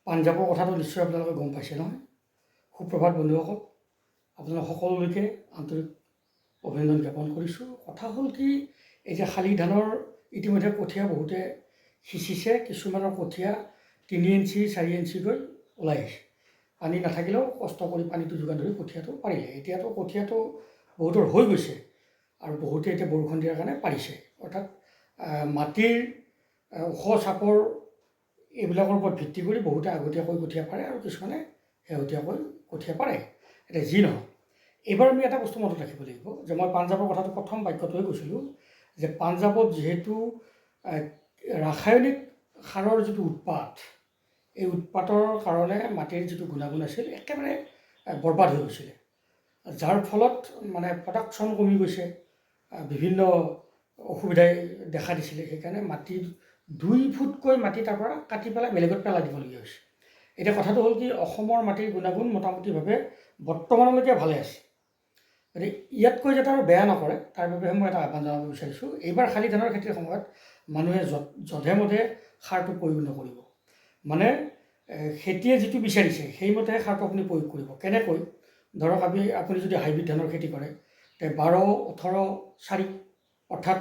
পাঞ্জাৱৰ কথাটো নিশ্চয় আপোনালোকে গম পাইছে নহয়। সুপ্ৰভাত বন্ধুসকল, আপোনালোক সকলোলৈকে আন্তৰিক অভিনন্দন জ্ঞাপন কৰিছোঁ। কথা হ'ল কি, এই যে শালি ধানৰ ইতিমধ্যে কঠীয়া বহুতে সিঁচিছে, কিছুমানৰ কঠীয়া 3 ইঞ্চি 4 ইঞ্চিকৈ ওলাই আহিছে। পানী নাথাকিলেও কষ্ট কৰি পানীটো যোগান ধৰি কঠীয়াটো পাৰিলে। এতিয়াতো কঠীয়াটো বহুতৰ হৈ গৈছে আৰু বহুতে এতিয়া বৰষুণ দিয়াৰ কাৰণে পাৰিছে। অৰ্থাৎ মাটিৰ ওখ চাপৰ এইবিলাকৰ ওপৰত ভিত্তি কৰি বহুতে আগতীয়াকৈ কঠীয়া পাৰে আৰু কিছুমানে শেহতীয়াকৈ কঠীয়া পাৰে। এতিয়া যি নহওক, এইবাৰ আমি এটা বস্তু মনত ৰাখিব লাগিব যে মই পাঞ্জাৱৰ কথাটো প্ৰথম বাক্যটোৱে কৈছিলোঁ যে পাঞ্জাৱত যিহেতু ৰাসায়নিক সাৰৰ যিটো উৎপাত, এই উৎপাতৰ কাৰণে মাটিৰ যিটো গুণাগুণ আছিল একেবাৰে বৰবাদ হৈ গৈছিলে, যাৰ ফলত মানে প্ৰডাকশ্যন কমি গৈছে, বিভিন্ন অসুবিধাই দেখা দিছিলে। সেইকাৰণে মাটিৰ 2 ফুটকৈ মাটি তাৰ পৰা কাটি পেলাই বেলেগত পেলাই দিবলগীয়া হৈছে। এতিয়া কথাটো হ'ল কি, অসমৰ মাটিৰ গুণাগুণ মোটামুটিভাৱে বৰ্তমানলৈকে ভালে আছে। গতিকে ইয়াতকৈ যাতে আৰু বেয়া নকৰে তাৰ বাবেহে মই এটা আহ্বান জনাব বিচাৰিছোঁ। এইবাৰ শালি ধানৰ খেতিৰ সময়ত মানুহে যধে মধে সাৰটো প্ৰয়োগ নকৰিব। মানে খেতিয়ে যিটো বিচাৰিছে সেইমতেহে সাৰটো আপুনি প্ৰয়োগ কৰিব। কেনেকৈ? ধৰক আপুনি যদি হাইব্ৰিড ধানৰ খেতি কৰে, তে 12-18-4 অৰ্থাৎ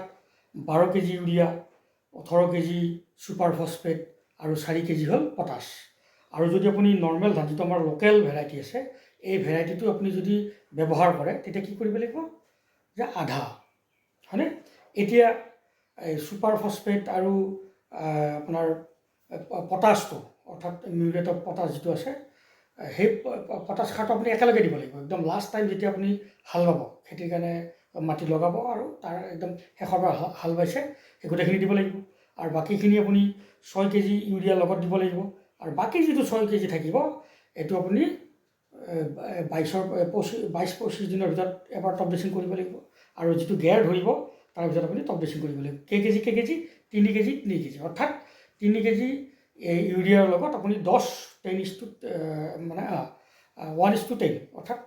12 KG urea, 18 KG super phosphate আৰু 4 কেজি হ'ল পটাছ। আৰু যদি আপুনি নৰ্মেল ধান, যিটো আমাৰ লোকেল ভেৰাইটি আছে, এই ভেৰাইটিটো আপুনি যদি ব্যৱহাৰ কৰে তেতিয়া কি কৰিব লাগিব যে আধা, হয়নে? এতিয়া এই ছুপাৰ ফছফেট আৰু আপোনাৰ পটাছটো, অৰ্থাৎ মিউৰেট অফ পটাছ যিটো আছে, সেই পটাছ সাৰটো আপুনি একেলগে দিব লাগিব। একদম লাষ্ট টাইম যেতিয়া আপুনি হাল বাব, খেতিৰ কাৰণে মাটি লগাব আৰু তাৰ একদম শেষৰ পৰা হাল বাইছে, সেই গোটেইখিনি দিব লাগিব। আৰু বাকীখিনি আপুনি 6 কেজি ইউৰিয়া লগত দিব লাগিব। আৰু বাকী যিটো 6 কেজি থাকিব, এইটো আপুনি 22-25 দিনৰ ভিতৰত এবাৰ টপ ড্ৰেছিং কৰিব লাগিব। আৰু যিটো গেৰ ধৰিব তাৰ ভিতৰত আপুনি টপ ড্ৰেছিং কৰিব লাগিব। কেই কেজি 3 কেজি 3 কেজি, অৰ্থাৎ 3 কেজি ইউৰিয়াৰ লগত আপুনি 1:10, অৰ্থাৎ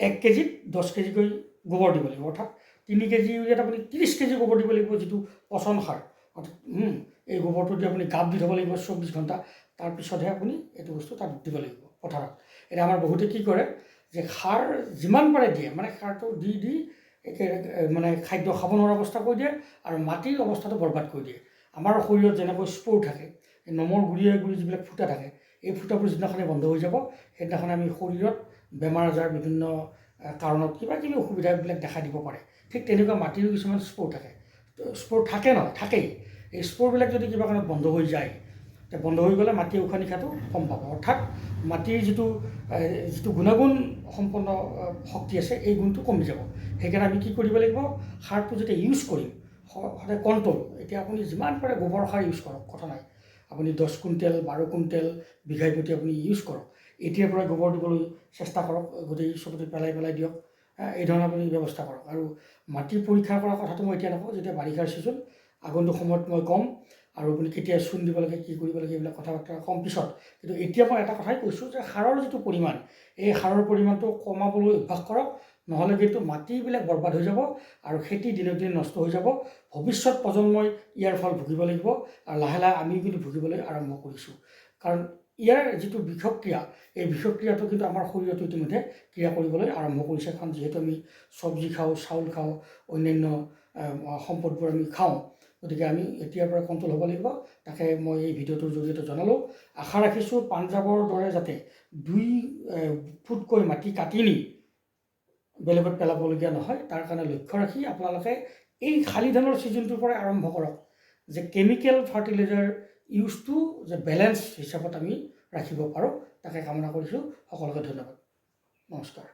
1 কেজিত 10 কেজিকৈ গোবৰ দিব লাগিব। অৰ্থাৎ 3 কেজি ইউৰিয়াত আপুনি 30 কেজি গোবৰ দিব লাগিব, যিটো পচন সাৰ। অৰ্থাৎ এই গোবৰটো দি আপুনি গাপ দি থ'ব লাগিব 24 ঘণ্টা, তাৰপিছতহে আপুনি এইটো বস্তু তাত দিব লাগিব পথাৰত। এতিয়া আমাৰ বহুতে কি কৰে যে সাৰ যিমান পাৰে দিয়ে, মানে সাৰটো দি মানে খাদ্য খাব নোৱাৰা অৱস্থা কৰি দিয়ে আৰু মাটিৰ অৱস্থাটো বৰবাদ কৰি দিয়ে। আমাৰ শৰীৰত যেনেকৈ স্প'ৰ থাকে, নমৰ গুৰিয়ে যিবিলাক ফুটা থাকে, এই ফুটাবোৰ যিদিনাখনে বন্ধ হৈ যাব, সেইদিনাখনে আমি শৰীৰত বেমাৰ আজাৰ, বিভিন্ন কাৰণত কিবা কিবি অসুবিধাবিলাক দেখা দিব পাৰে। ঠিক তেনেকুৱা মাটিৰো কিছুমান স্প'ৰ থাকে। স্প'ৰ থাকে নহয়, থাকেই। এই স্প'ৰবিলাক যদি কিবা কাৰণত বন্ধ হৈ যায়, বন্ধ হৈ গ'লে মাটিয়ে উশাহ নিশাহটো কম পাব। অৰ্থাৎ মাটিৰ যিটো গুণাগুণ সম্পন্ন শক্তি আছে, এই গুণটো কমি যাব। সেইকাৰণে আমি কি কৰিব লাগিব, সাৰটো যেতিয়া ইউজ কৰিম সদায় কণ্ট্ৰল। এতিয়া আপুনি যিমান পাৰে গোবৰ সাৰ ইউজ কৰক, কথা নাই। আপুনি 10 কুইণ্টেল 12 কুইণ্টেল বিঘাই প্ৰতি আপুনি ইউজ কৰক। এতিয়াৰ পৰাই গোবৰ দিবলৈ চেষ্টা কৰক, গোটেই চবতে পেলাই দিয়ক। এই ধৰণে আপুনি ব্যৱস্থা কৰক। আৰু মাটি পৰীক্ষা কৰাৰ কথাটো মই এতিয়া নকওঁ, যেতিয়া বাৰিষাৰ ছিজন, আগন্তুক সময়ত মই ক'ম। আৰু আপুনি কেতিয়া চূণ দিব লাগে, কি কৰিব লাগে, এইবিলাক কথা বাৰ্তা ক'ম পিছত। কিন্তু এতিয়া মই এটা কথাই কৈছোঁ যে সাৰৰ যিটো পৰিমাণ, এই সাৰৰ পৰিমাণটো কমাবলৈ অভ্যাস কৰক, নহ'লে কিন্তু মাটিবিলাক বৰবাদ হৈ যাব আৰু খেতি দিনক দিনে নষ্ট হৈ যাব। ভৱিষ্যত প্ৰজন্মই ইয়াৰ ফল ভুগিব লাগিব আৰু লাহে লাহে আমি কিন্তু ভুগিবলৈ আৰম্ভ কৰিছোঁ। কাৰণ ইয়াৰ যিটো বিষক্ৰিয়া, এই বিষক্ৰিয়াটো কিন্তু আমাৰ শৰীৰতো ইতিমধ্যে ক্ৰিয়া কৰিবলৈ আৰম্ভ কৰিছে। কাৰণ যিহেতু আমি চব্জি খাওঁ, চাউল খাওঁ, অন্যান্য সম্পদবোৰ আমি খাওঁ, গতিকে আমি এতিয়াৰ পৰা কণ্ট্ৰল হ'ব লাগিব। তাকে মই এই ভিডিঅ'টোৰ জৰিয়তে জনালোঁ। আশা ৰাখিছোঁ পাঞ্জাৱৰ দৰে যাতে 2 ফুটকৈ মাটি কাটি নি বেলেগত পেলাবলগীয়া নহয়, তাৰ কাৰণে লক্ষ্য ৰাখি আপোনালোকে এই শালি ধানৰ ছিজনটোৰ পৰাই আৰম্ভ কৰক যে কেমিকেল ফাৰ্টিলাইজাৰ ইউজটো যে বেলেঞ্চ হিচাপত আমি ৰাখিব পাৰোঁ। তাকে কামনা কৰিছোঁ। সকলোকে ধন্যবাদ। নমস্কাৰ।